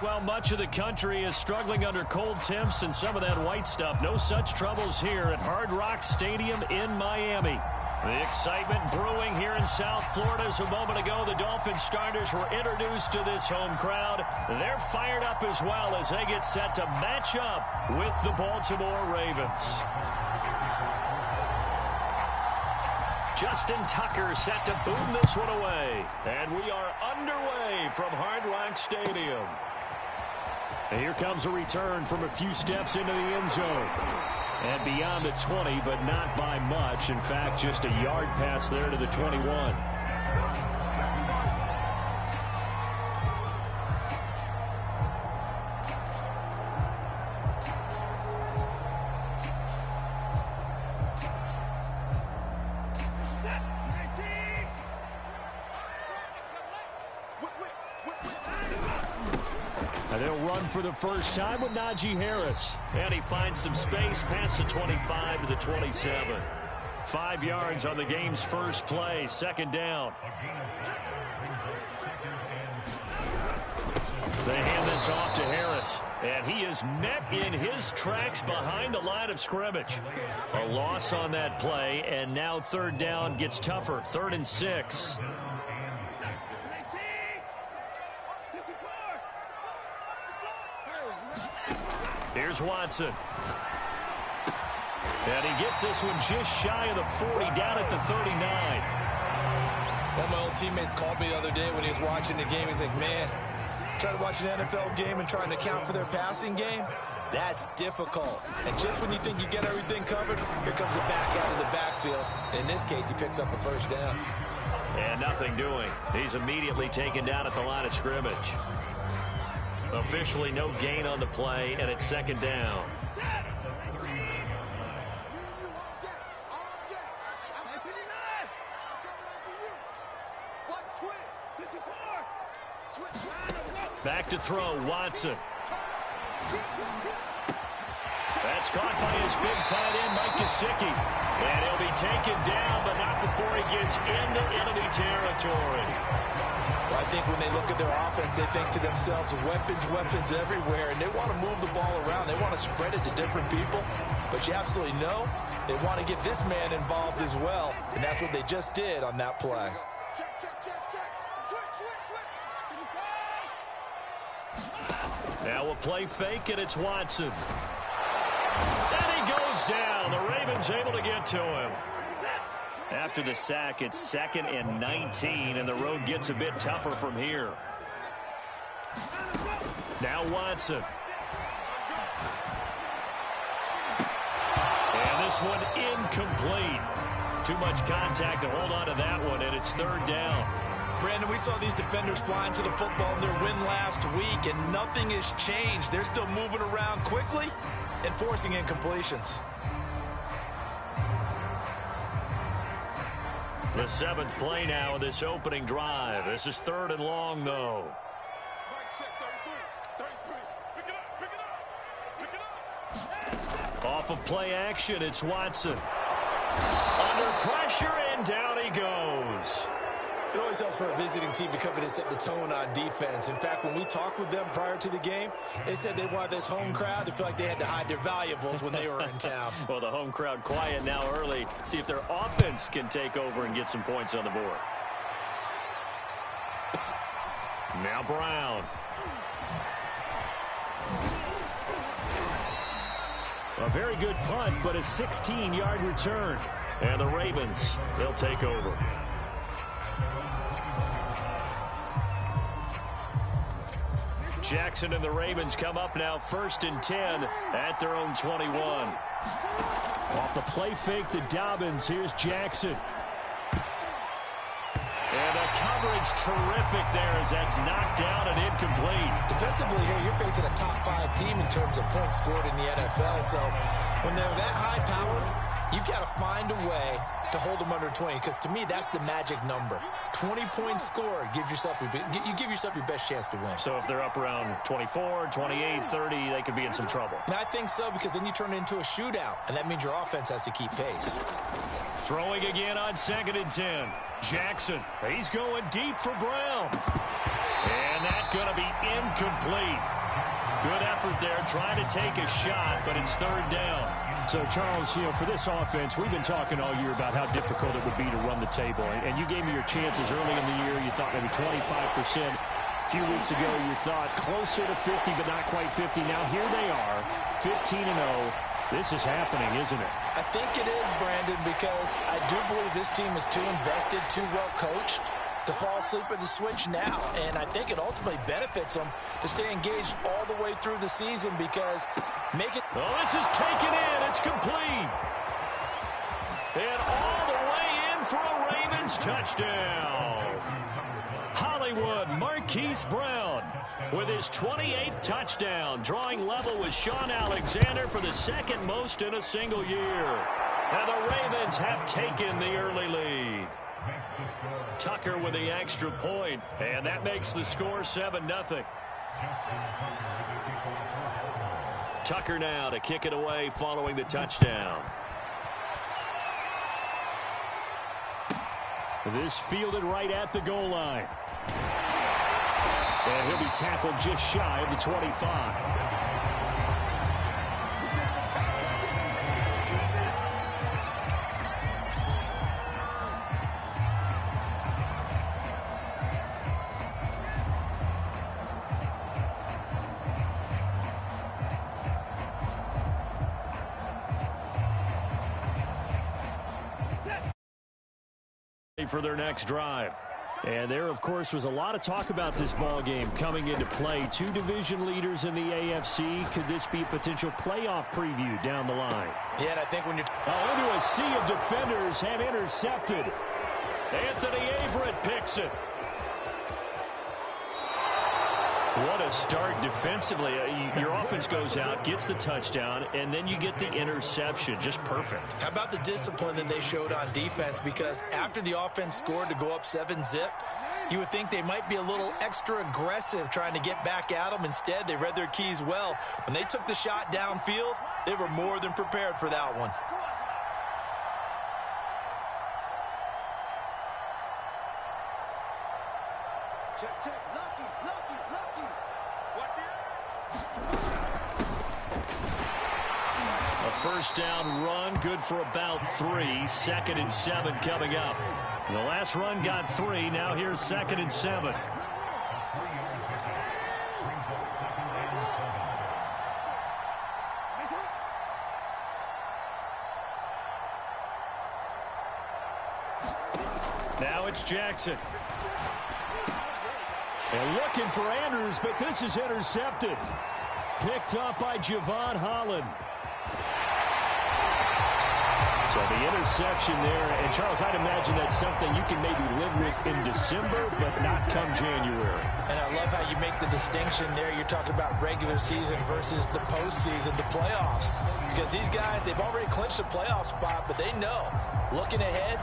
Well, much of the country is struggling under cold temps and some of that white stuff. No such troubles here at Hard Rock Stadium in Miami. The excitement brewing here in South Florida. As a moment ago, the Dolphins starters were introduced to this home crowd. They're fired up as well as they get set to match up with the Baltimore Ravens. Justin Tucker set to boom this one away. And we are underway from Hard Rock Stadium. And here comes a return from a few steps into the end zone. And beyond the 20, but not by much. In fact, just a yard pass there to the 21. And they'll run for the first time with Najee Harris. And he finds some space past the 25 to the 27. 5 yards on the game's first play. Second down. They hand this off to Harris. And he is met in his tracks behind the line of scrimmage. A loss on that play. And now third down gets tougher. 3rd and 6. Here's Watson. And he gets this one just shy of the 40, down at the 39. One of my old teammates called me the other day when he was watching the game. He's like, man, trying to watch an NFL game and trying to account for their passing game, that's difficult. And just when you think you get everything covered, here comes a back out of the backfield. In this case, he picks up a first down. And nothing doing. He's immediately taken down at the line of scrimmage. Officially no gain on the play, and it's second down. Back to throw, Watson. That's caught by his big tight end, Mike Gesicki. And he'll be taken down, but not before he gets into enemy territory. Well, I think when they look at their offense, they think to themselves, weapons everywhere, and they want to move the ball around. They want to spread it to different people, but you absolutely know they want to get this man involved as well, and that's what they just did on that play. Now a play fake, and it's Watson. And he goes down. The Ravens able to get to him. After the sack, it's 2nd and 19, and the road gets a bit tougher from here. Now Watson. And this one incomplete. Too much contact to hold on to that one, and it's 3rd down. Brandon, we saw these defenders flying to the football in their win last week, and nothing has changed. They're still moving around quickly and forcing incompletions. The 7th play now of this opening drive. This is 3rd and long, though. Off of play action, it's Watson. Under pressure, and down he goes. It always helps for a visiting team to come in and set the tone on defense. In fact, when we talked with them prior to the game, they said they wanted this home crowd to feel like they had to hide their valuables when they were in town. Well, the home crowd quiet now early. See if their offense can take over and get some points on the board. Now Brown. A very good punt, but a 16-yard return. And the Ravens, they'll take over. Jackson and the Ravens come up now 1st and 10 at their own 21. Off the play fake to Dobbins. Here's Jackson. And the coverage terrific there as that's knocked down and incomplete. Defensively here, you're facing a top 5 team in terms of points scored in the NFL. So when they're that high powered, you've got to find a way to hold them under 20, because to me, that's the magic number. 20 points scored gives yourself you give yourself your best chance to win. So if they're up around 24, 28, 30, they could be in some trouble. And I think so, because then you turn it into a shootout, and that means your offense has to keep pace. Throwing again on 2nd and 10. Jackson, he's going deep for Brown. And And that's going to be incomplete. Good effort there, trying to take a shot, but it's third down. So, Charles, for this offense, we've been talking all year about how difficult it would be to run the table. And you gave me your chances early in the year. You thought maybe 25%. A few weeks ago, you thought closer to 50, but not quite 50. Now, here they are, 15-0. This is happening, isn't it? I think it is, Brandon, because I do believe this team is too invested, too well coached to fall asleep at the switch now. And I think it ultimately benefits them to stay engaged all the way through the season because make it... Oh, this is taken in. It's complete. And all the way in for a Ravens touchdown. Hollywood Marquise Brown with his 28th touchdown, drawing level with Sean Alexander for the second most in a single year. And the Ravens have taken the early lead. Tucker with the extra point, and that makes the score 7-0. Tucker now to kick it away following the touchdown. This fielded right at the goal line. And he'll be tackled just shy of the 25. For their next drive. And there, of course, was a lot of talk about this ball game coming into play. Two division leaders in the AFC. Could this be a potential playoff preview down the line? Yeah, and I think when you're... into a sea of defenders and intercepted. Anthony Averett picks it. What a start defensively. Your offense goes out, gets the touchdown, and then you get the interception. Just perfect. How about the discipline that they showed on defense? Because after the offense scored to go up 7-zip, you would think they might be a little extra aggressive trying to get back at them. Instead, they read their keys well. When they took the shot downfield, they were more than prepared for that one. Check, check. Lucky. Watch A first down run, good for about 3. 2nd and 7 coming up. The last run got 3. Now here's 2nd and 7. Now it's Jackson. And looking for Andrews, but this is intercepted. Picked up by Javon Holland. So the interception there. And, Charles, I'd imagine that's something you can maybe live with in December, but not come January. And I love how you make the distinction there. You're talking about regular season versus the postseason, the playoffs. Because these guys, they've already clinched a playoff spot, but they know, looking ahead,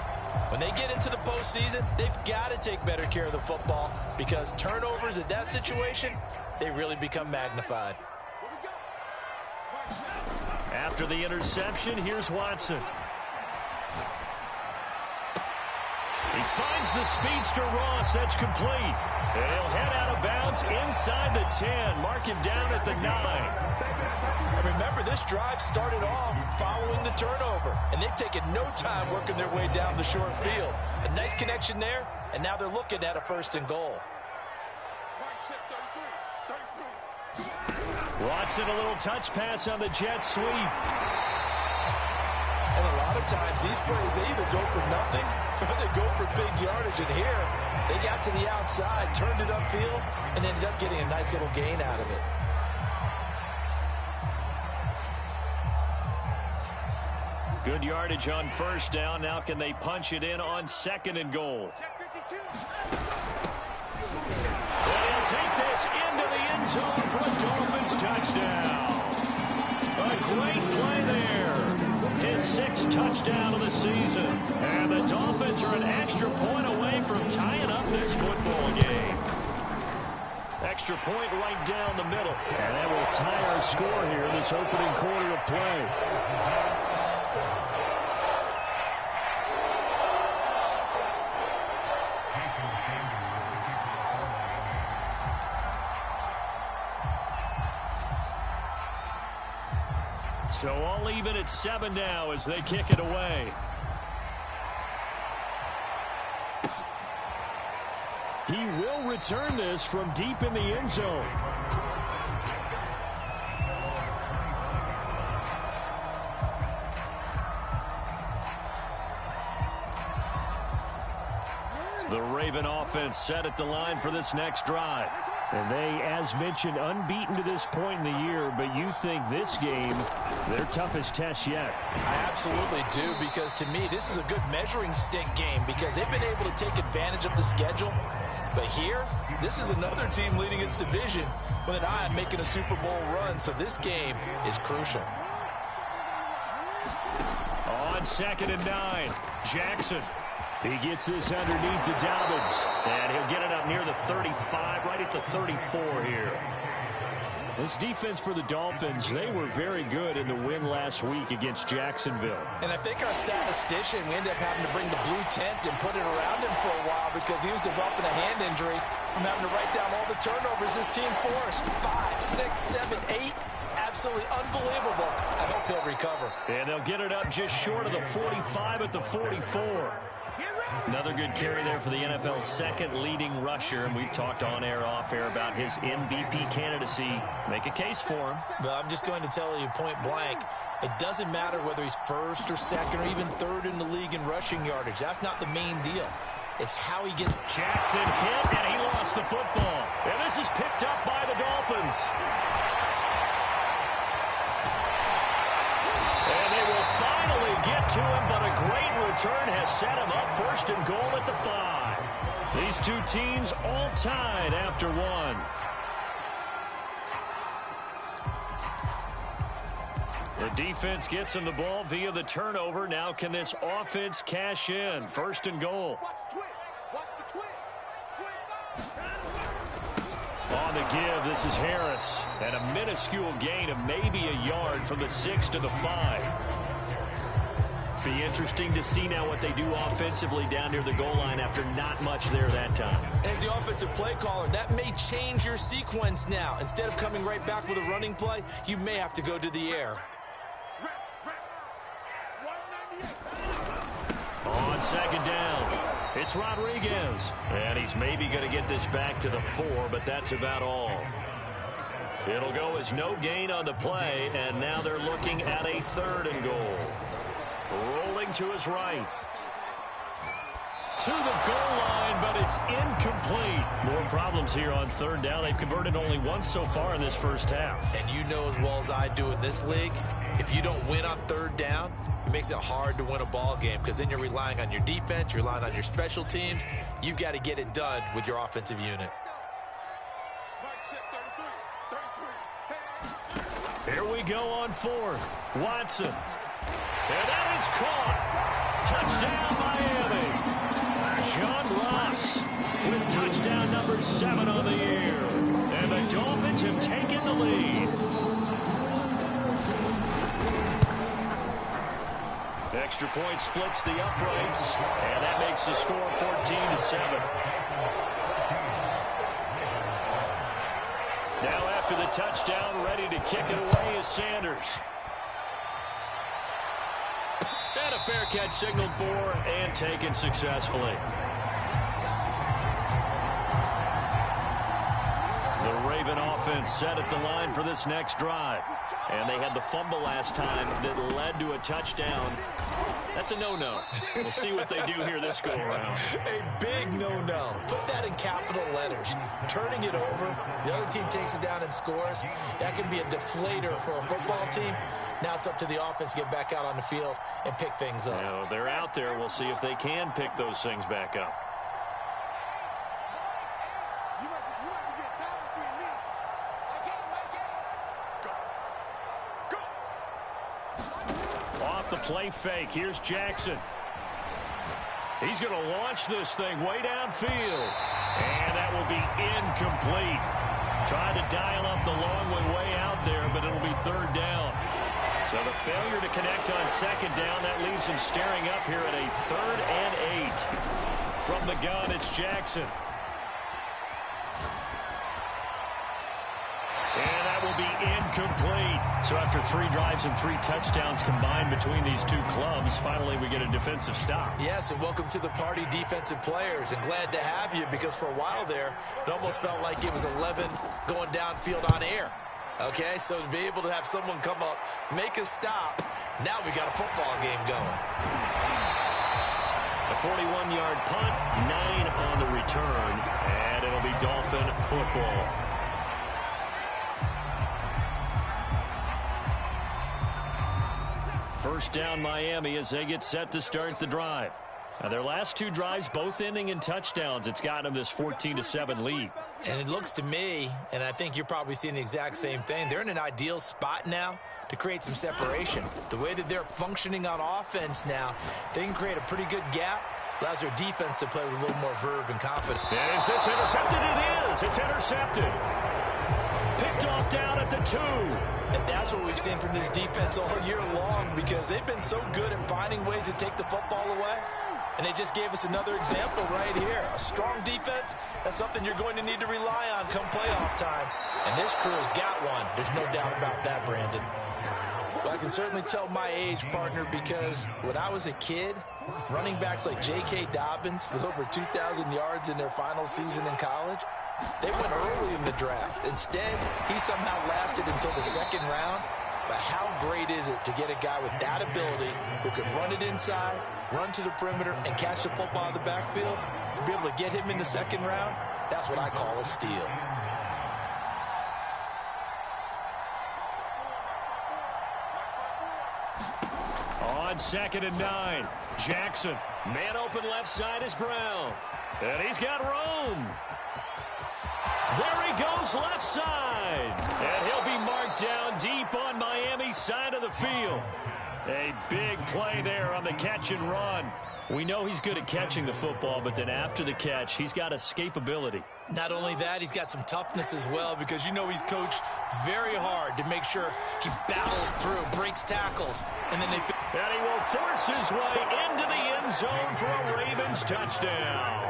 when they get into the postseason, they've got to take better care of the football because turnovers in that situation, they really become magnified. After the interception, here's Watson. He finds the speedster Ross. That's complete. And he'll head out of bounds inside the 10. Mark him down at the 9. And remember, this drive started off following the turnover, and they've taken no time working their way down the short field. A nice connection there, and now they're looking at a 1st and goal. Watson, a little touch pass on the jet sweep. And a lot of times, these plays, they either go for nothing or they go for big yardage. And here, they got to the outside, turned it upfield, and ended up getting a nice little gain out of it. Good yardage on 1st down. Now can they punch it in on 2nd and goal? They'll take this into the end zone for a Dolphins touchdown. A great play there. His 6th touchdown of the season. And the Dolphins are an extra point away from tying up this football game. Extra point right down the middle. And that will tie our score here in this opening quarter of play. So all even at 7 now as they kick it away. He will return this from deep in the end zone. The Raven offense set at the line for this next drive. And they, as mentioned, unbeaten to this point in the year, but you think this game, their toughest test yet. I absolutely do, because to me, this is a good measuring stick game because they've been able to take advantage of the schedule. But here, this is another team leading its division with an eye on making a Super Bowl run, so this game is crucial. On 2nd and 9, Jackson. He gets this underneath to Dobbins, and he'll get it up near the 35, right at the 34 here. This defense for the Dolphins, they were very good in the win last week against Jacksonville. And I think our statistician, we ended up having to bring the blue tent and put it around him for a while because he was developing a hand injury from having to write down all the turnovers this team forced. 5, 6, 7, 8. Absolutely unbelievable. I hope he'll recover. And they'll get it up just short of the 45 at the 44. Another good carry there for the NFL's second leading rusher, and we've talked on air, off air about his MVP candidacy. Make a case for him. Well, I'm just going to tell you point blank, it doesn't matter whether he's first or second or even third in the league in rushing yardage. That's not the main deal. It's how he gets. Jackson hit, and he lost the football. And this is picked up by the Dolphins. And they will finally get to him, but a great return has set him up 1st and goal at the 5. These two teams all tied after 1. The defense gets him the ball via the turnover. Now can this offense cash in? 1st and goal. On the give, this is Harris. And a minuscule gain of maybe a yard from the 6 to the 5. Be interesting to see now what they do offensively down near the goal line after not much there that time. As the offensive play caller, that may change your sequence now. Instead of coming right back with a running play, you may have to go to the air. On 2nd down, it's Rodriguez. And he's maybe going to get this back to the 4, but that's about all. It'll go as no gain on the play, and now they're looking at a 3rd and goal. Rolling to his right. To the goal line, but it's incomplete. More problems here on 3rd down. They've converted only once so far in this first half. And you know as well as I do in this league, if you don't win on 3rd down, it makes it hard to win a ball game because then you're relying on your defense, you're relying on your special teams. You've got to get it done with your offensive unit. Here we go on 4th. Watson. And that is caught. Touchdown, Miami. John Ross with touchdown number 7 on the year. And the Dolphins have taken the lead. Extra point splits the uprights, and that makes the score 14-7. Now after the touchdown, ready to kick it away is Sanders. And a fair catch signaled for and taken successfully. The Raven offense set at the line for this next drive. And they had the fumble last time that led to a touchdown. That's a no-no. We'll see what they do here this go-around. A big no-no. Put that in capital letters. Turning it over, the other team takes it down and scores. That can be a deflator for a football team. Now it's up to the offense to get back out on the field and pick things up. You know, they're out there. We'll see if they can pick those things back up. Off the play fake. Here's Jackson. He's going to launch this thing way downfield. And that will be incomplete. Trying to dial up the long one way out there, but it'll be 3rd down. So the failure to connect on 2nd down, that leaves him staring up here at a 3rd and 8. From the gun, it's Jackson. And that will be incomplete. So after 3 drives and 3 touchdowns combined between these two clubs, finally we get a defensive stop. Yes, and welcome to the party, defensive players. And glad to have you, because for a while there, it almost felt like it was 11 going downfield on air. Okay, so to be able to have someone come up, make a stop, now we got a football game going. A 41-yard punt, 9 on the return, and it'll be Dolphin football. First down Miami as they get set to start the drive. Now their last 2 drives both ending in touchdowns. It's got them this 14-7 lead. And it looks to me, and I think you're probably seeing the exact same thing, they're in an ideal spot now to create some separation. The way that they're functioning on offense now, they can create a pretty good gap. Allows their defense to play with a little more verve and confidence. Is this intercepted? It is. It's intercepted. Picked off down at the 2. And that's what we've seen from this defense all year long, because they've been so good at finding ways to take the football away. And they just gave us another example right here. A strong defense, that's something you're going to need to rely on come playoff time. And this crew has got one. There's no doubt about that, Brandon. Well, I can certainly tell my age, partner, because when I was a kid, running backs like J.K. Dobbins with over 2,000 yards in their final season in college, they went early in the draft. Instead, he somehow lasted until the 2nd round. But how great is it to get a guy with that ability who can run it inside, run to the perimeter, and catch the football in the backfield? To be able to get him in the 2nd round, that's what I call a steal. On 2nd and 9, Jackson. Man open left side is Brown. And he's got Rome. There he goes left side. And he'll be marked down deep on Miami's side of the field. A big play there on the catch and run. We know he's good at catching the football, but then after the catch, he's got escapability. Not only that, he's got some toughness as well, because you know he's coached very hard to make sure he battles through, breaks tackles, and then they... And he will force his way into the end zone for a Ravens touchdown.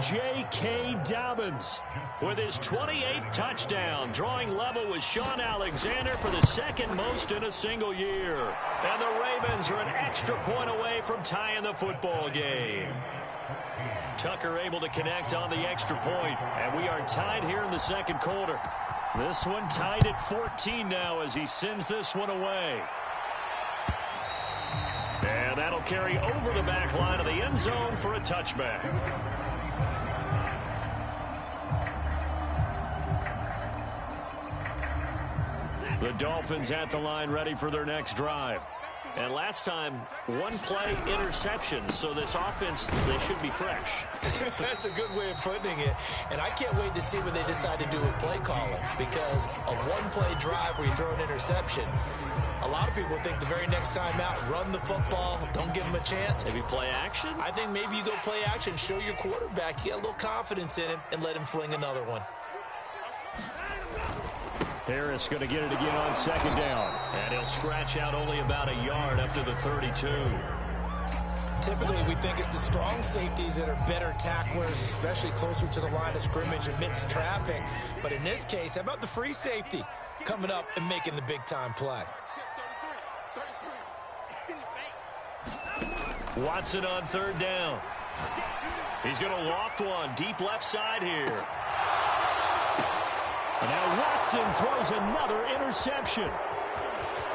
J.K. Dobbins with his 28th touchdown, drawing level with Sean Alexander for the 2nd most in a single year. And the Ravens are an extra point away from tying the football game. Tucker able to connect on the extra point, and we are tied here in the 2nd quarter. This one tied at 14 now as he sends this one away. And that'll carry over the back line of the end zone for a touchback. The Dolphins at the line ready for their next drive. And last time, 1 play interception, so this offense, they should be fresh. That's a good way of putting it. And I can't wait to see what they decide to do with play calling, because a 1-play drive where you throw an interception, a lot of people think the very next time out, run the football, don't give them a chance. Maybe play action? I think maybe you go play action, show your quarterback, you get a little confidence in him, and let him fling another one. Harris going to get it again on 2nd down. And he'll scratch out only about a yard up to the 32. Typically, we think it's the strong safeties that are better tacklers, especially closer to the line of scrimmage amidst traffic. But in this case, how about the free safety coming up and making the big-time play? Watson on 3rd down. He's going to loft one deep left side here. And now Watson throws another interception.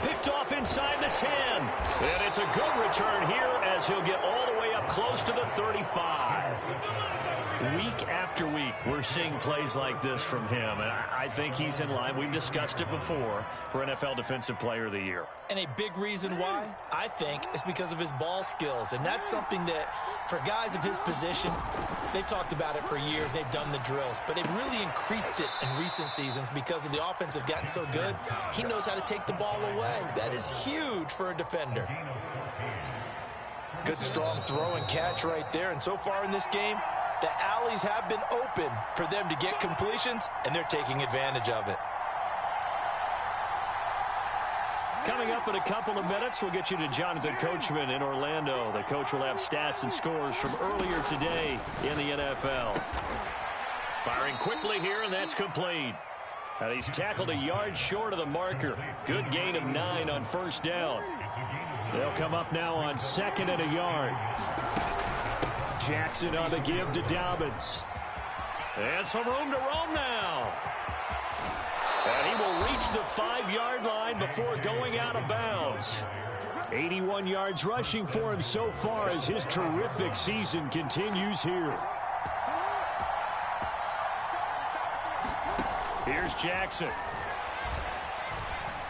Picked off inside the 10. And it's a good return here as he'll get all the way up close to the 35. Week after week, we're seeing plays like this from him. And I think he's in line. We've discussed it before for NFL Defensive Player of the Year. And a big reason why, I think, is because of his ball skills. And that's something that, for guys of his position, they've talked about it for years. They've done the drills. But they've really increased it in recent seasons because of the offense have gotten so good. He knows how to take the ball away. That is huge for a defender. Good, strong throw and catch right there. And so far in this game, the alleys have been open for them to get completions, and they're taking advantage of it. Coming up in a couple of minutes, we'll get you to Jonathan Coachman in Orlando. The coach will have stats and scores from earlier today in the NFL. Firing quickly here, and that's complete. And he's tackled a yard short of the marker. Good gain of 9 on first down. They'll come up now on 2nd and a yard. Jackson on the give to Dobbins. And some room to roam now. And he will reach the 5-yard line before going out of bounds. 81 yards rushing for him so far as his terrific season continues here. Here's Jackson.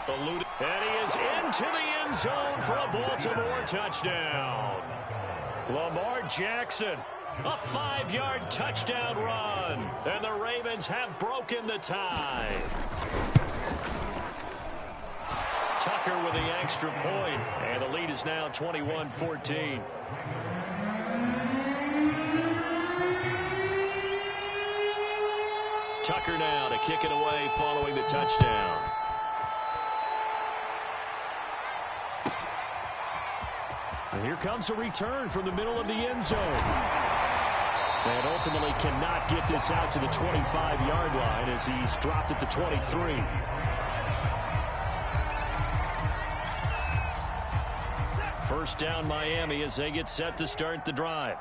Eluded. And he is into the end zone for a Baltimore touchdown. Lamar Jackson, a 5-yard touchdown run. And the Ravens have broken the tie. Tucker with the extra point. And the lead is now 21-14. Tucker now to kick it away following the touchdown. And here comes a return from the middle of the end zone. And ultimately cannot get this out to the 25-yard line as he's dropped at the 23. First down Miami as they get set to start the drive.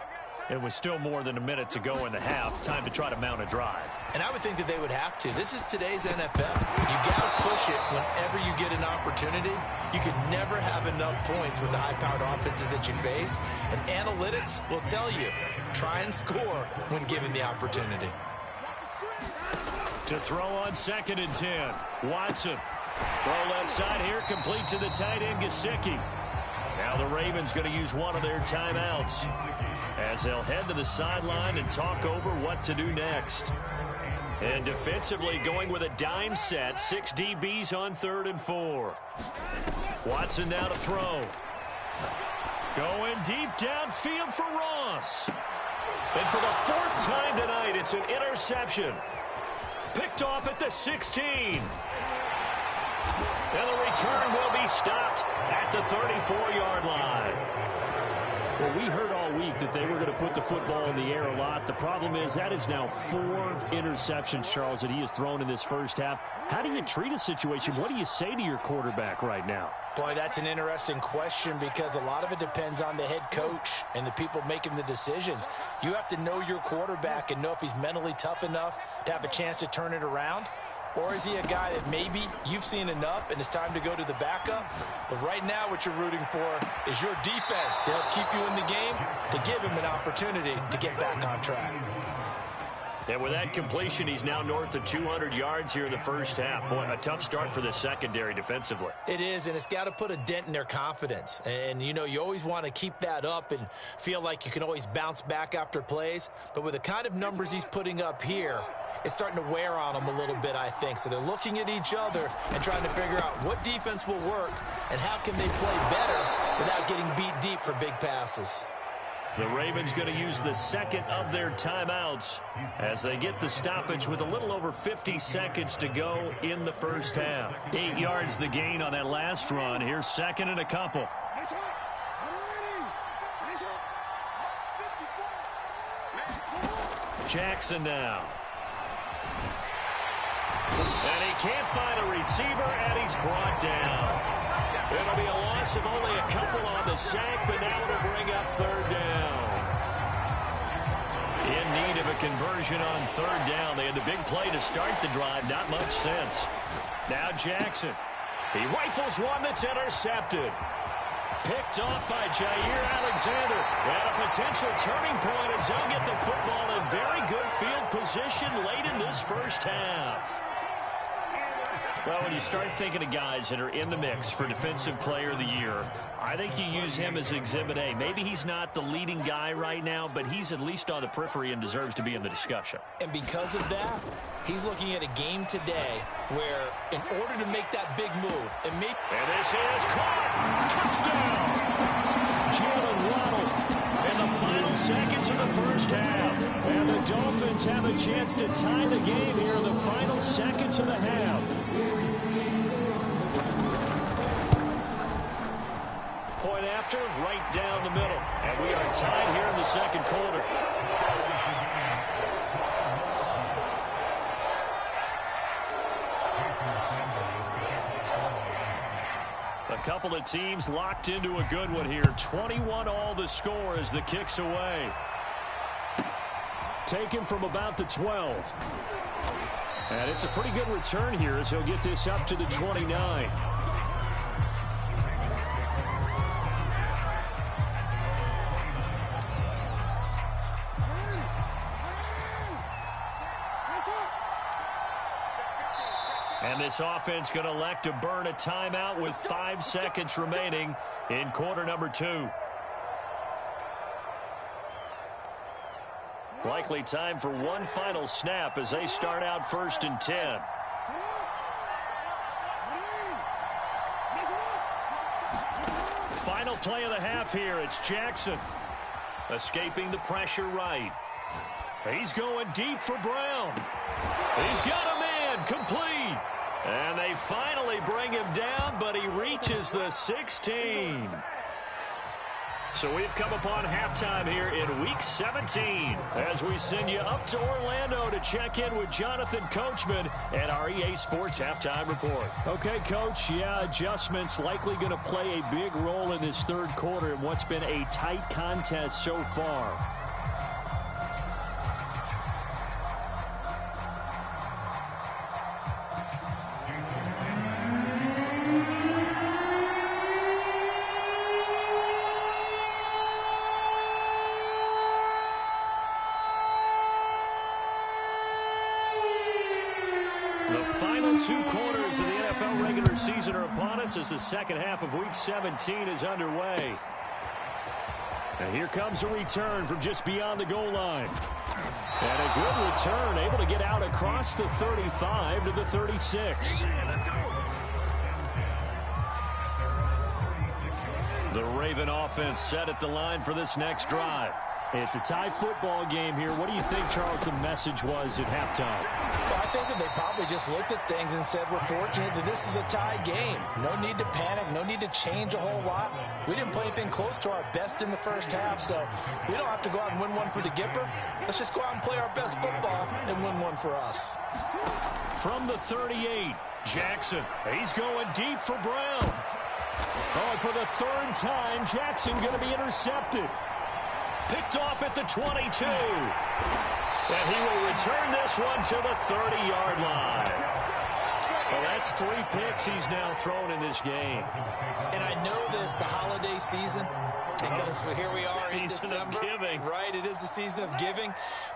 It was still more than a minute to go in the half. Time to try to mount a drive. And I would think that they would have to. This is today's NFL. You got to push it whenever you get an opportunity. You can never have enough points with the high-powered offenses that you face. And analytics will tell you, try and score when given the opportunity. To throw on 2nd and 10. Watson. Throw left side here, complete to the tight end, Gesicki. Now the Ravens going to use one of their timeouts as they'll head to the sideline and talk over what to do next. And defensively going with a dime set, 6 DBs on 3rd and 4. Watson now to throw. Going deep downfield for Ross. And for the 4th time tonight, it's an interception. Picked off at the 16. And the return will be stopped at the 34-yard line. Well, we heard all week that they were going to put the football in the air a lot. The problem is that is now 4 interceptions, Charles, that he has thrown in this first half. How do you treat a situation? What do you say to your quarterback right now? Boy, that's an interesting question because a lot of it depends on the head coach and the people making the decisions. You have to know your quarterback and know if he's mentally tough enough to have a chance to turn it around. Or is he a guy that maybe you've seen enough and it's time to go to the backup? But right now what you're rooting for is your defense to help keep you in the game, to give him an opportunity to get back on track. And with that completion, he's now north of 200 yards here in the first half. Boy, a tough start for the secondary defensively. It is, and it's got to put a dent in their confidence. And, you know, you always want to keep that up and feel like you can always bounce back after plays. But with the kind of numbers he's putting up here, it's starting to wear on them a little bit, I think. So they're looking at each other and trying to figure out what defense will work and how can they play better without getting beat deep for big passes. The Ravens going to use the 2nd of their timeouts as they get the stoppage with a little over 50 seconds to go in the first half. 8 yards the gain on that last run. Here's 2nd and a couple. Jackson now. And he can't find a receiver, and he's brought down. It'll be a loss of only a couple on the sack, but now it'll bring up 3rd down. In need of a conversion on 3rd down. They had the big play to start the drive. Not much sense. Now Jackson. He rifles one that's intercepted. Picked off by Jair Alexander. And a potential turning point as they'll get the football in very good field position late in this first half. Well, when you start thinking of guys that are in the mix for Defensive Player of the Year, I think you use him as Exhibit A. Maybe he's not the leading guy right now, but he's at least on the periphery and deserves to be in the discussion. And because of that, he's looking at a game today where in order to make that big move, and this is caught. Touchdown. Jalen Waddle in the final seconds of the first half. And the Dolphins have a chance to tie the game here in the final seconds of the half. Point after, right down the middle. And we are tied here in the second quarter. A couple of teams locked into a good one here. 21-all the score as the kick's away. Taken from about the 12. And it's a pretty good return here as he'll get this up to the 29. And this offense going to elect to burn a timeout with 5 seconds remaining in quarter number 2. Likely time for one final snap as they start out 1st and 10. Final play of the half here. It's Jackson escaping the pressure right. He's going deep for Brown. He's got a man complete. And they finally bring him down, but he reaches the 16. So we've come upon halftime here in Week 17 as we send you up to Orlando to check in with Jonathan Coachman at our EA Sports Halftime Report. Okay, Coach, adjustments likely going to play a big role in this third quarter in what's been a tight contest so far. Two quarters of the NFL regular season are upon us as the second half of Week 17 is underway. And here comes a return from just beyond the goal line. And a good return, able to get out across the 35 to the 36. The Raven offense set at the line for this next drive. It's a tie football game here. What do you think, Charles, the message was at halftime? Well, I think that they probably just looked at things and said, we're fortunate that this is a tie game. No need to panic. No need to change a whole lot. We didn't play anything close to our best in the first half, so we don't have to go out and win one for the Gipper. Let's just go out and play our best football and win one for us. From the 38, Jackson. He's going deep for Brown. Oh, and for the third time, Jackson going to be intercepted. Picked off at the 22. And he will return this one to the 30-yard line. Well, that's 3 picks he's now thrown in this game. And I know this, the holiday season, because here we are in December. Season of giving. Right, it is the season of giving.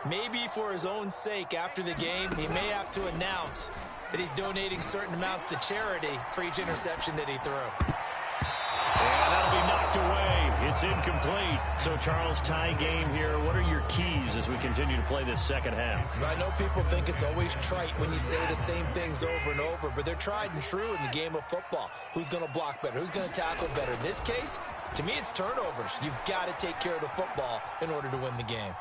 Maybe for his own sake after the game, he may have to announce that he's donating certain amounts to charity for each interception that he threw. And that'll be knocked away. It's incomplete. So, Charles, tie game here. What are your keys as we continue to play this second half? I know people think it's always trite when you say the same things over and over, but they're tried and true in the game of football. Who's going to block better? Who's going to tackle better? In this case, to me, it's turnovers. You've got to take care of the football in order to win the game.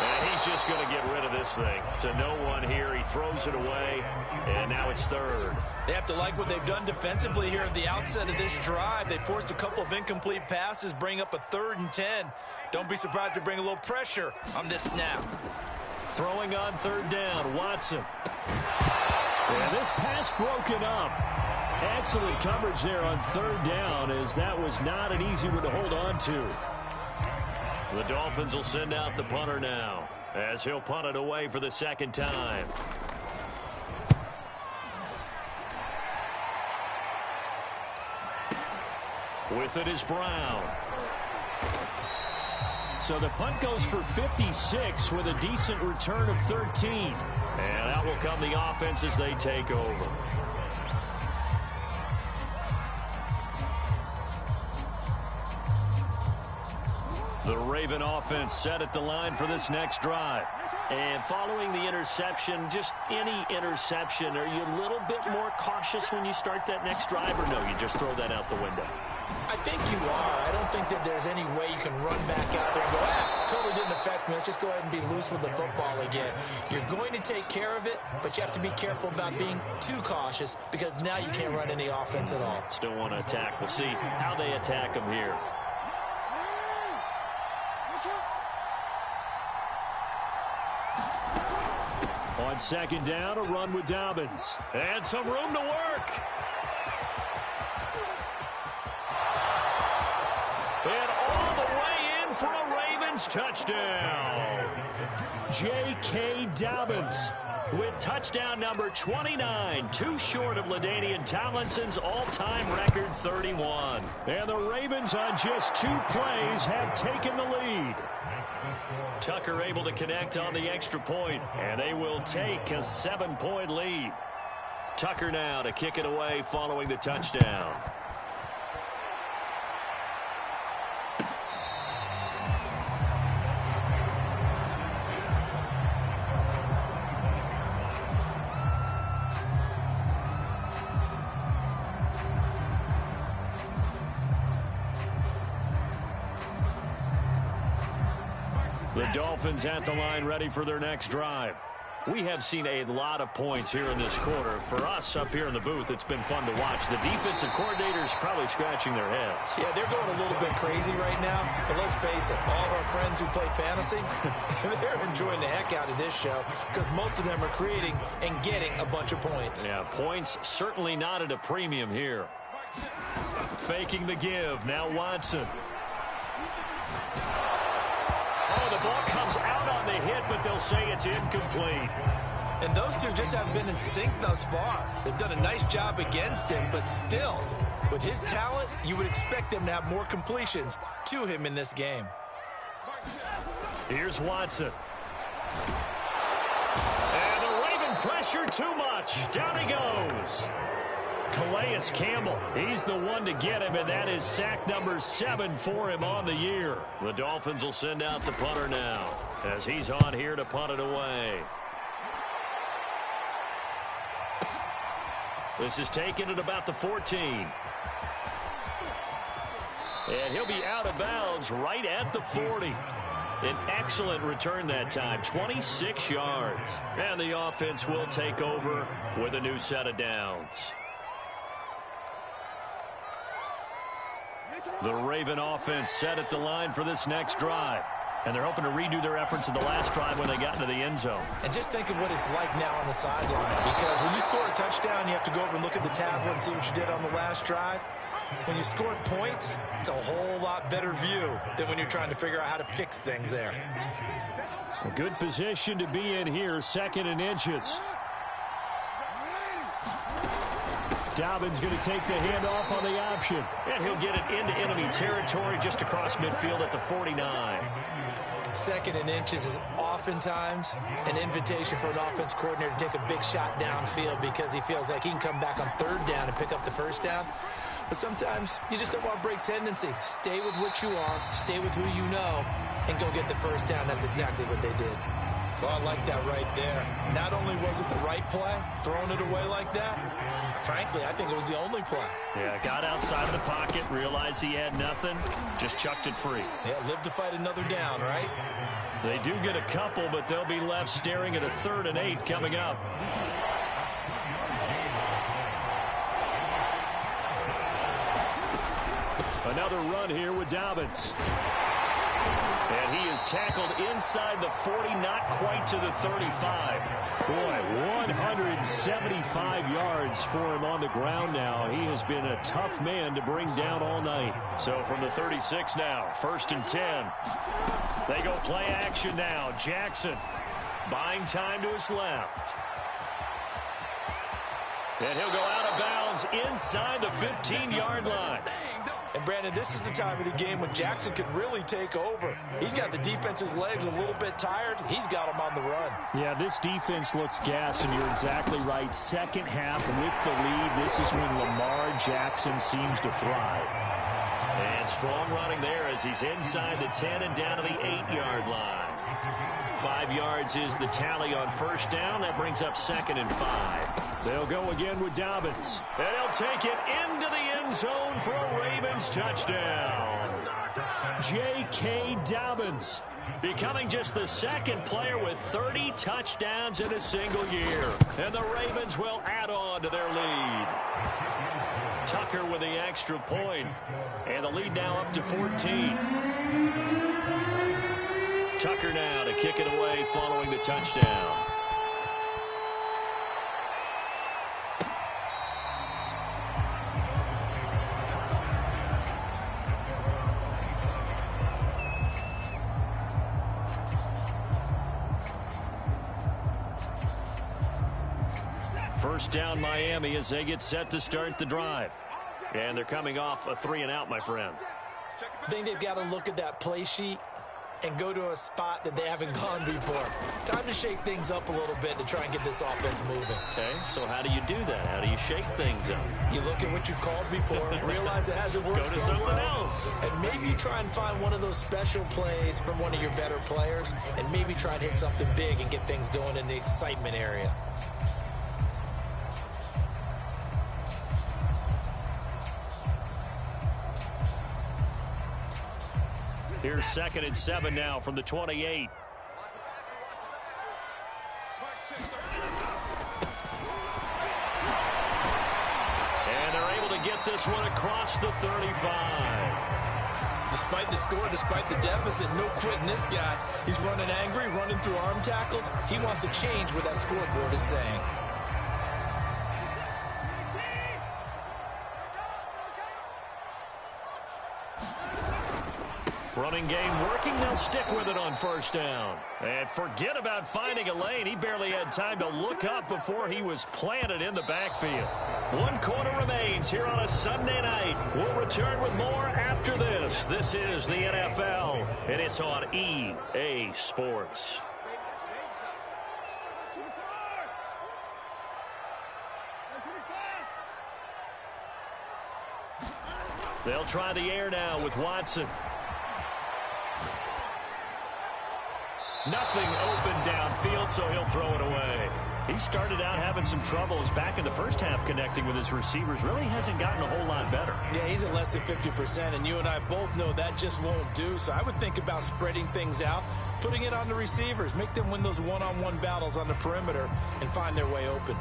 And he's just going to get rid of this thing. To no one here. He throws it away, and now it's third. They have to like what they've done defensively here at the outset of this drive. They forced a couple of incomplete passes, bring up a 3rd and 10. Don't be surprised to bring a little pressure on this snap. Throwing on 3rd down, Watson. And this pass broken up. Excellent coverage there on 3rd down, as that was not an easy one to hold on to. The Dolphins will send out the punter now, as he'll punt it away for the second time. With it is Brown. So the punt goes for 56 with a decent return of 13. And out will come the offense as they take over. The Raven offense set at the line for this next drive. And following the interception, just any interception, are you a little bit more cautious when you start that next drive, or no, you just throw that out the window? I think you are. I don't think that there's any way you can run back out there and go, totally didn't affect me. Let's just go ahead and be loose with the football again. You're going to take care of it, but you have to be careful about being too cautious because now you can't run any offense at all. Still want to attack. We'll see how they attack them here. On second down, a run with Dobbins. And some room to work. And all the way in for a Ravens touchdown. J.K. Dobbins with touchdown number 29, too short of LaDainian Tomlinson's all-time record 31. And the Ravens on just 2 plays have taken the lead. Tucker able to connect on the extra point, and they will take a 7-point lead. Tucker now to kick it away following the touchdown. The Dolphins at the line ready for their next drive. We have seen a lot of points here in this quarter. For us up here in the booth, it's been fun to watch. The defensive coordinators probably scratching their heads. Yeah, they're going a little bit crazy right now. But let's face it, all of our friends who play fantasy, they're enjoying the heck out of this show because most of them are creating and getting a bunch of points. Yeah, points certainly not at a premium here. Faking the give. Now Watson. Oh, the ball comes out on the hit, but they'll say it's incomplete. And those two just haven't been in sync thus far. They've done a nice job against him, but still, with his talent, you would expect them to have more completions to him in this game. Here's Watson. And the Raven pressure too much. Down he goes. Calais Campbell, he's the one to get him, and that is sack number 7 for him on the year. The Dolphins will send out the punter now as he's on here to punt it away. This is taken at about the 14. And he'll be out of bounds right at the 40. An excellent return that time, 26 yards. And the offense will take over with a new set of downs. The Raven offense set at the line for this next drive. And they're hoping to redo their efforts in the last drive when they got into the end zone. And just think of what it's like now on the sideline. Because when you score a touchdown, you have to go over and look at the tablet and see what you did on the last drive. When you score points, it's a whole lot better view than when you're trying to figure out how to fix things there. A good position to be in here, 2nd and inches. Dobbins going to take the handoff on the option. And he'll get it into enemy territory just across midfield at the 49. 2nd and inches is oftentimes an invitation for an offense coordinator to take a big shot downfield because he feels like he can come back on 3rd down and pick up the 1st down. But sometimes you just don't want to break tendency. Stay with what you are, stay with who you know, and go get the 1st down. That's exactly what they did. Well, I like that right there. Not only was it the right play, throwing it away like that, frankly, I think it was the only play. Yeah, got outside of the pocket, realized he had nothing, just chucked it free. Yeah, live to fight another down, right? They do get a couple, but they'll be left staring at a 3rd and 8 coming up. Another run here with Dobbins. And he is tackled inside the 40, not quite to the 35. Boy, 175 yards for him on the ground now. He has been a tough man to bring down all night. So from the 36 now, 1st and 10. They go play action now. Jackson buying time to his left. And he'll go out of bounds inside the 15-yard line. And, Brandon, this is the time of the game when Jackson could really take over. He's got the defense's legs a little bit tired. He's got them on the run. Yeah, this defense looks gassed, and you're exactly right. 2nd half with the lead, this is when Lamar Jackson seems to thrive. And strong running there as he's inside the 10 and down to the 8-yard line. 5 yards is the tally on 1st down. That brings up 2nd and 5. They'll go again with Dobbins. And he'll take it into the end zone for a Ravens touchdown. J.K. Dobbins becoming just the 2nd player with 30 touchdowns in a single year. And the Ravens will add on to their lead. Tucker with the extra point. And the lead now up to 14. Tucker now to kick it away following the touchdown. First down Miami as they get set to start the drive. And they're coming off a 3-and-out, my friend. I think they've got to look at that play sheet and go to a spot that they haven't gone before. Time to shake things up a little bit to try and get this offense moving. Okay, so how do you do that? How do you shake things up? You look at what you've called before, realize it hasn't worked Go to so something well, else. and maybe you try and find one of those special plays from one of your better players, and maybe try and hit something big and get things going in the excitement area. Here's 2nd and 7 now from the 28. And they're able to get this one across the 35. Despite the score, despite the deficit, no quitting this guy. He's running angry, running through arm tackles. He wants to change what that scoreboard is saying. Running game working. They'll stick with it on first down. And forget about finding a lane. He barely had time to look up before he was planted in the backfield. 1 quarter remains here on a Sunday night. We'll return with more after this. This is the NFL, and it's on EA Sports. They'll try the air now with Watson. Nothing open downfield, so he'll throw it away. He started out having some troubles back in the first half connecting with his receivers. Really hasn't gotten a whole lot better. Yeah, he's at less than 50%, and you and I both know that just won't do. So I would think about spreading things out, putting it on the receivers, make them win those one-on-one battles on the perimeter and find their way open.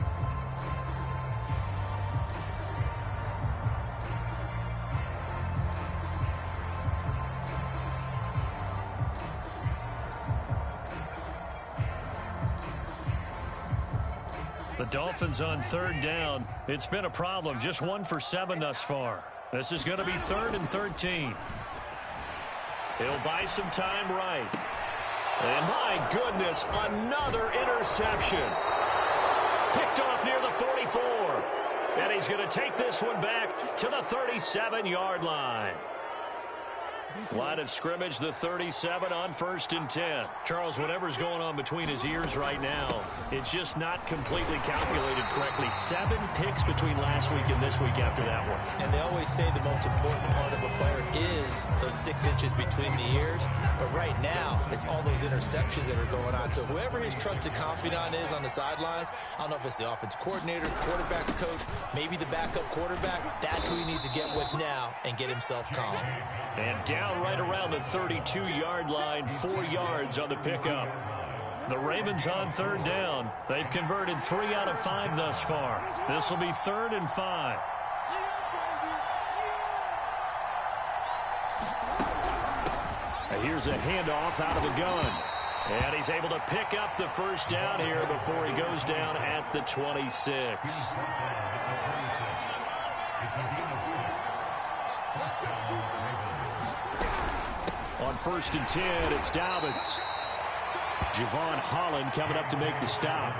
The Dolphins on 3rd down. It's been a problem. Just 1 for 7 thus far. This is going to be 3rd and 13. He'll buy some time right. And my goodness, another interception. Picked off near the 44. And he's going to take this one back to the 37-yard line. Line of scrimmage, the 37 on 1st and 10. Charles, whatever's going on between his ears right now, it's just not completely calculated correctly. 7 picks between last week and this week after that one. And they always say the most important part of a player is those 6 inches between the ears. But right now, it's all those interceptions that are going on. So whoever his trusted confidant is on the sidelines, I don't know if it's the offense coordinator, quarterback's coach, maybe the backup quarterback, that's who he needs to get with now and get himself calm. And down right around the 32-yard line, 4 yards on the pickup. The Ravens on 3rd down. They've converted 3 out of 5 thus far. This will be 3rd and 5. And here's a handoff out of the gun. And he's able to pick up the first down here before he goes down at the 26. On 1st and 10, it's Dobbins. Javon Holland coming up to make the stop.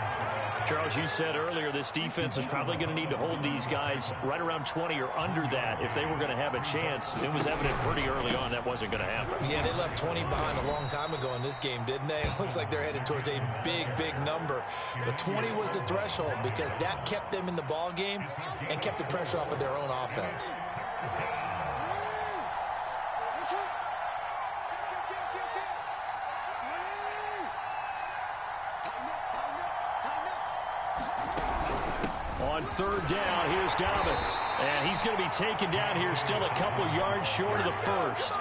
Charles, you said earlier this defense is probably going to need to hold these guys right around 20 or under that if they were going to have a chance. It was evident pretty early on that wasn't going to happen. Yeah, they left 20 behind a long time ago in this game, didn't they? It looks like they're headed towards a big, big number. But 20 was the threshold because that kept them in the ball game and kept the pressure off of their own offense. On 3rd down, here's Dobbins. And he's going to be taken down here still a couple yards short of the first.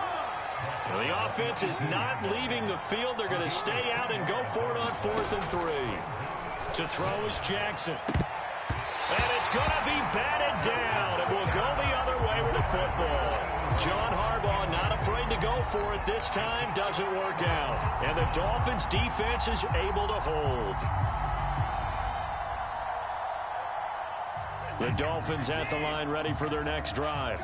Well, the offense is not leaving the field. They're going to stay out and go for it on 4th and 3. To throw is Jackson. And it's going to be batted down. It will go the other way with the football. John Harbaugh not afraid to go for it this time. Doesn't work out. And the Dolphins defense is able to hold. The Dolphins at the line ready for their next drive.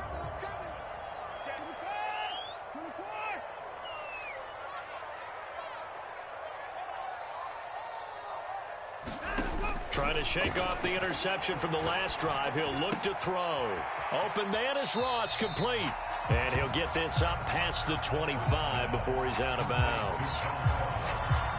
Trying to shake off the interception from the last drive. He'll look to throw. Open man is Ross, complete. And he'll get this up past the 25 before he's out of bounds.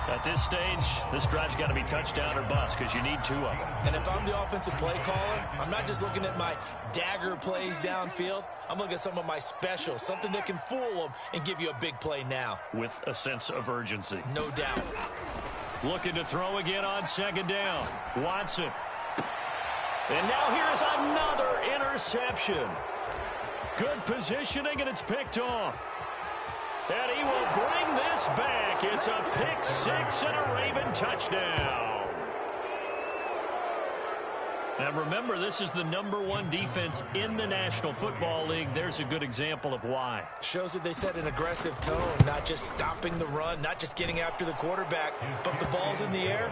At this stage, this drive's got to be touchdown or bust because you need 2 of them. And if I'm the offensive play caller, I'm not just looking at my dagger plays downfield. I'm looking at some of my specials, something that can fool them and give you a big play now. With a sense of urgency. No doubt. Looking to throw again on second down. Watson. And now here's another interception. Good positioning, and it's picked off. And he will bring this back. It's a pick 6 and a Raven touchdown. And remember, this is the #1 defense in the National Football League. There's a good example of why. Shows that they set an aggressive tone, not just stopping the run, not just getting after the quarterback, but the ball's in the air.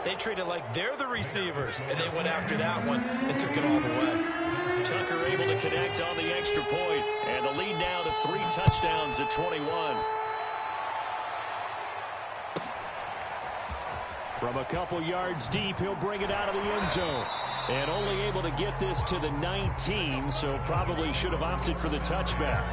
They treat it like they're the receivers, and they went after that one and took it all the way. Tucker able to connect on the extra point, and the lead now to 3 touchdowns at 21. From a couple yards deep, he'll bring it out of the end zone. And only able to get this to the 19, so probably should have opted for the touchback.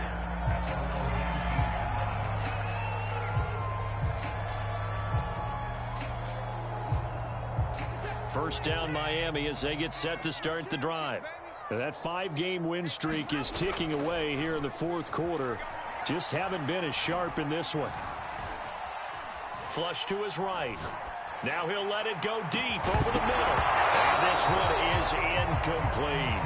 First down Miami as they get set to start the drive. That 5-game win streak is ticking away here in the 4th quarter. Just haven't been as sharp in this one. Flush to his right. Now he'll let it go deep over the middle. And this one is incomplete.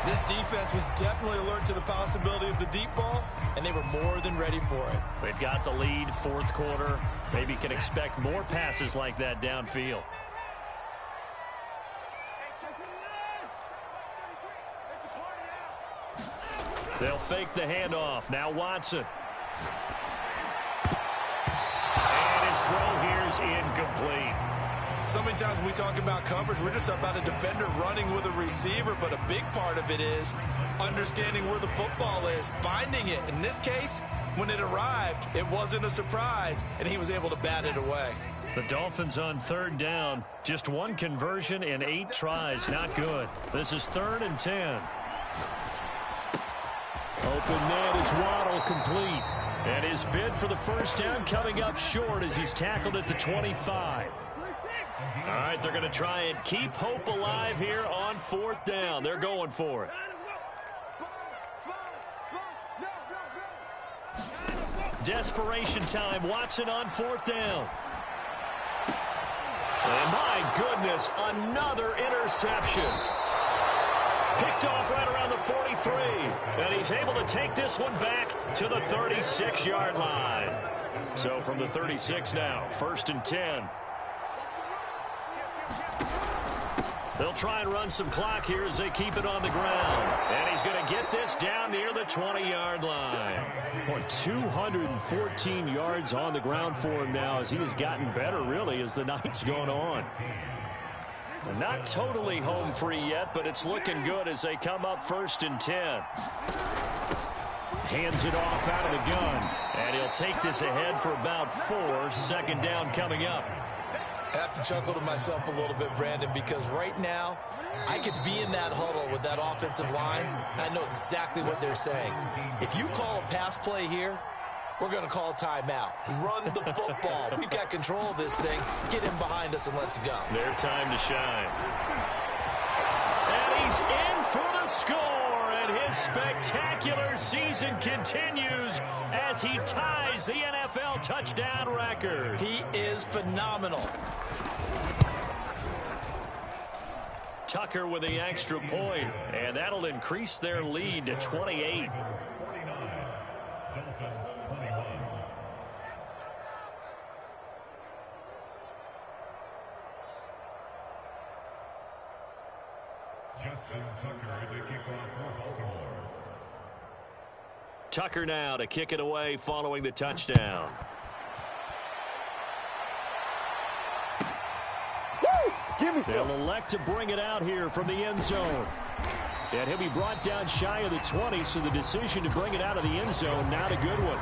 This defense was definitely alert to the possibility of the deep ball, and they were more than ready for it. They've got the lead, 4th quarter. Maybe can expect more passes like that downfield. They'll fake the handoff. Now Watson. And his throw here is incomplete. So many times when we talk about coverage, we're just about a defender running with a receiver, but a big part of it is understanding where the football is, finding it. In this case, when it arrived, it wasn't a surprise, and he was able to bat it away. The Dolphins on 3rd down. Just 1 conversion in 8 tries. Not good. This is 3rd and 10. Open man is Waddle, complete. And his bid for the first down coming up short as he's tackled at the 25. All right, they're going to try and keep hope alive here on 4th down. They're going for it. Desperation time. Watson on 4th down. And my goodness, another interception. Picked off right around the 43. And he's able to take this one back to the 36-yard line. So from the 36 now, 1st and 10. They'll try and run some clock here as they keep it on the ground. And he's going to get this down near the 20-yard line. Boy, 214 yards on the ground for him now as he has gotten better, really, as the night's gone on. Not totally home free yet, but it's looking good as they come up 1st and 10. Hands it off out of the gun. And he'll take this ahead for about 4. 2nd down coming up. I have to chuckle to myself a little bit, Brandon, because right now I could be in that huddle with that offensive line. I know exactly what they're saying. If you call a pass play here, we're going to call a timeout. Run the football. We've got control of this thing. Get him behind us and let's go. Their time to shine. And he's in for the score. And his spectacular season continues as he ties the NFL touchdown record. He is phenomenal. Tucker with the extra point, and that'll increase their lead to 28. Tucker now to kick it away following the touchdown. They'll elect to bring it out here from the end zone. And he'll be brought down shy of the 20, so the decision to bring it out of the end zone, not a good one.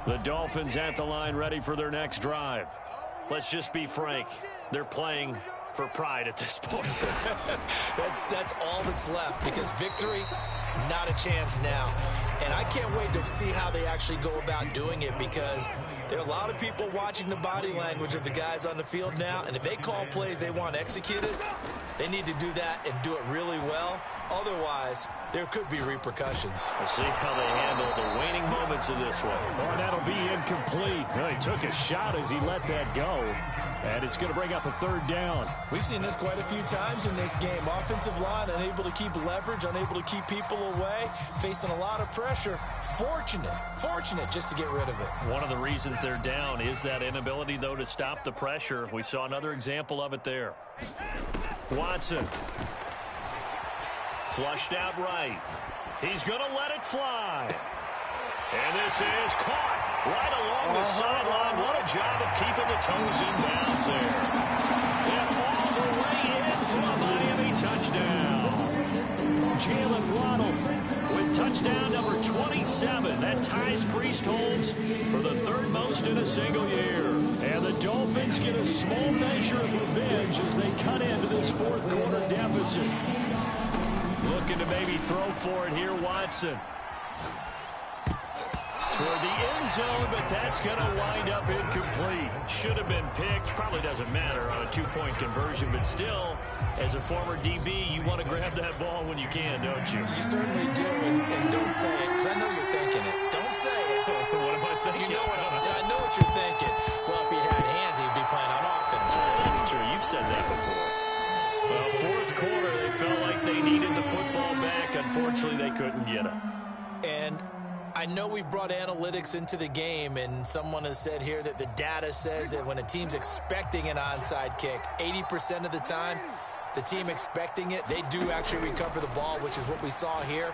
The Dolphins at the line, ready for their next drive. Let's just be frank. They're playing for pride at this point. That's all that's left, because victory, not a chance now. And I can't wait to see how they actually go about doing it, because there are a lot of people watching the body language of the guys on the field now, and if they call plays they want executed, they need to do that and do it really well. Otherwise, there could be repercussions. We'll see how they handle the waning moments of this one. Oh, that'll be incomplete. Well, he took a shot as he let that go, and it's going to bring up a third down. We've seen this quite a few times in this game. Offensive line unable to keep leverage, unable to keep people away, facing a lot of pressure. Fortunate just to get rid of it. One of the reasons they're down is that inability, though, to stop the pressure. We saw another example of it there. Watson. Flushed out right. He's going to let it fly. And this is caught right along the sideline. What a job of keeping the toes in bounds there. And all the way in for a Miami touchdown. Jalen Waddle with touchdown number 27. That ties Priest-Holmes for the third most in a single year. And the Dolphins get a small measure of revenge as they cut into this fourth quarter deficit. Looking to maybe throw for it here, Watson. Toward the end zone, but that's going to wind up incomplete. Should have been picked. Probably doesn't matter on a two-point conversion, but still, as a former DB, you want to grab that ball when you can, don't you? You certainly do, and don't say it, because I know you're thinking it. Don't say it. What am I thinking? You know I know what you're thinking. Well, if he had hands, he'd be playing on offense. That's true. You've said that before. Well, fourth quarter, they felt like they needed the football back. Unfortunately, they couldn't get it. And I know we brought analytics into the game, and someone has said here that the data says that when a team's expecting an onside kick, 80% of the time, the team expecting it, they do actually recover the ball, which is what we saw here.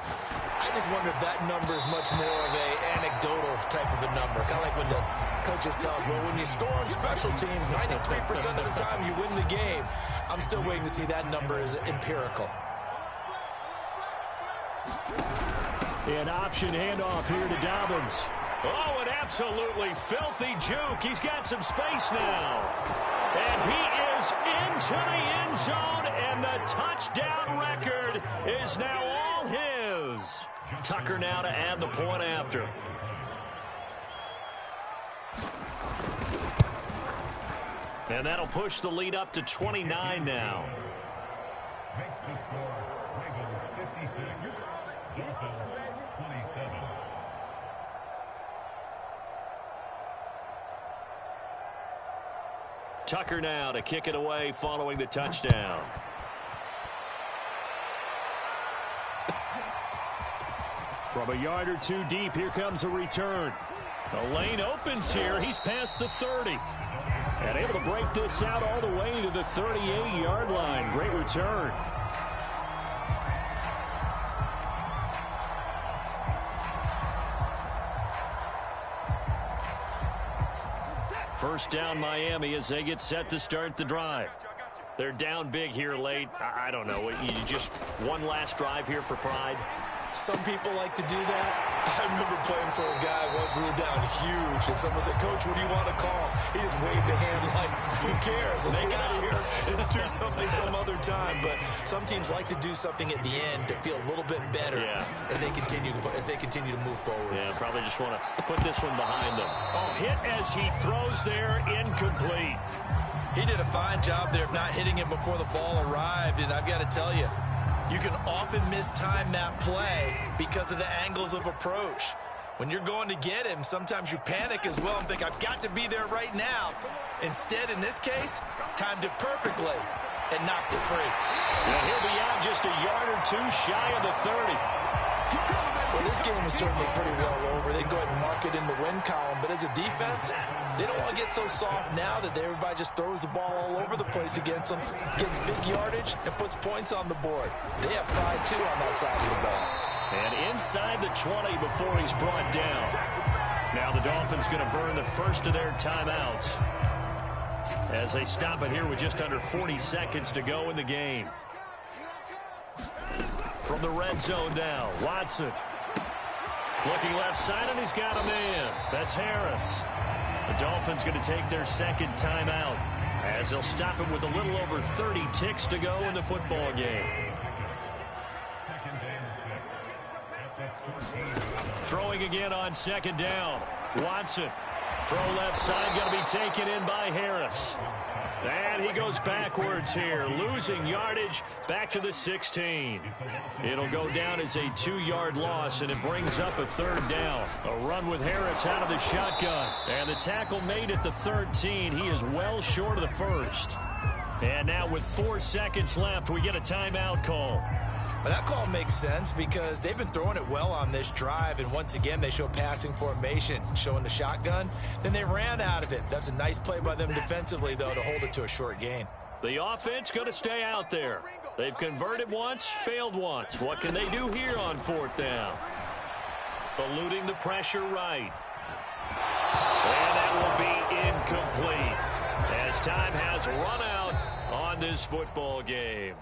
I just wonder if that number is much more of a anecdotal type of a number. Kind of like when the coaches tell us, well, when you score on special teams, 93% of the time you win the game. I'm still waiting to see that number is empirical. An option handoff here to Dobbins. Oh, an absolutely filthy juke. He's got some space now. And he is into the end zone, and the touchdown record is now all his. Tucker now to add the point after. And that'll push the lead up to 29 now. Makes the score, Ravens 56, Dolphins 27. Tucker now to kick it away following the touchdown. From a yard or two deep, here comes a return. The lane opens here. He's past the 30. And able to break this out all the way to the 38-yard line. Great return. First down Miami as they get set to start the drive. They're down big here late. I don't know. You just one last drive here for pride. Some people like to do that. I remember playing for a guy once we were down huge, and someone said, Coach, what do you want to call? He just waved a hand like, who cares? Let's get out of here and do something some other time. But some teams like to do something at the end to feel a little bit better as they continue to move forward. Yeah, probably just want to put this one behind them. Oh, hit as he throws there, incomplete. He did a fine job there of not hitting it before the ball arrived, and I've got to tell you, you can often mistime that play because of the angles of approach. When you're going to get him, sometimes you panic as well and think, I've got to be there right now. Instead, in this case, timed it perfectly and knocked it free. Now he'll be out just a yard or two shy of the 30. Well, this game is certainly pretty well over. They go ahead and mark it in the win column. But as a defense, they don't want to get so soft now that everybody just throws the ball all over the place against them, gets big yardage, and puts points on the board. They have pride, too, on that side of the ball. And inside the 20 before he's brought down. Now the Dolphins going to burn the first of their timeouts as they stop it here with just under 40 seconds to go in the game. From the red zone now, Watson. Looking left side, and he's got a man. That's Harris. The Dolphins going to take their second timeout as they'll stop him with a little over 30 ticks to go in the football game. Throwing again on second down. Watson. Throw left side, going to be taken in by Harris. And he goes backwards here, losing yardage back to the 16. It'll go down as a 2-yard loss, and it brings up a third down. A run with Harris out of the shotgun. And the tackle made at the 13. He is well short of the first. And now with 4 seconds left, we get a timeout call. But that call makes sense because they've been throwing it well on this drive, and once again they show passing formation, showing the shotgun. Then they ran out of it. That's a nice play by them defensively, though, to hold it to a short gain. The offense going to stay out there. They've converted once, failed once. What can they do here on 4th down? Eluding the pressure right. And that will be incomplete as time has run out on this football game.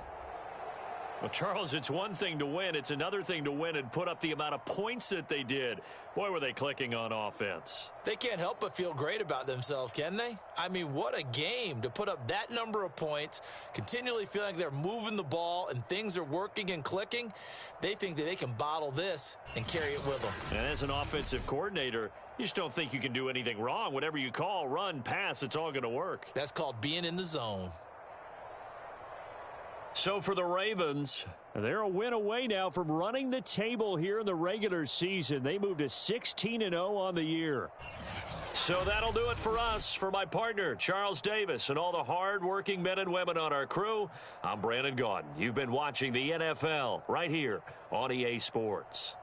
Well, Charles, it's one thing to win. It's another thing to win and put up the amount of points that they did. Boy, were they clicking on offense. They can't help but feel great about themselves, can they? I mean, what a game to put up that number of points, continually feeling like they're moving the ball and things are working and clicking. They think that they can bottle this and carry it with them. And as an offensive coordinator, you just don't think you can do anything wrong. Whatever you call, run, pass, it's all going to work. That's called being in the zone. So for the Ravens, they're a win away now from running the table here in the regular season. They moved to 16-0 on the year. So that'll do it for us. For my partner, Charles Davis, and all the hard-working men and women on our crew, I'm Brandon Gaudin. You've been watching the NFL right here on EA Sports.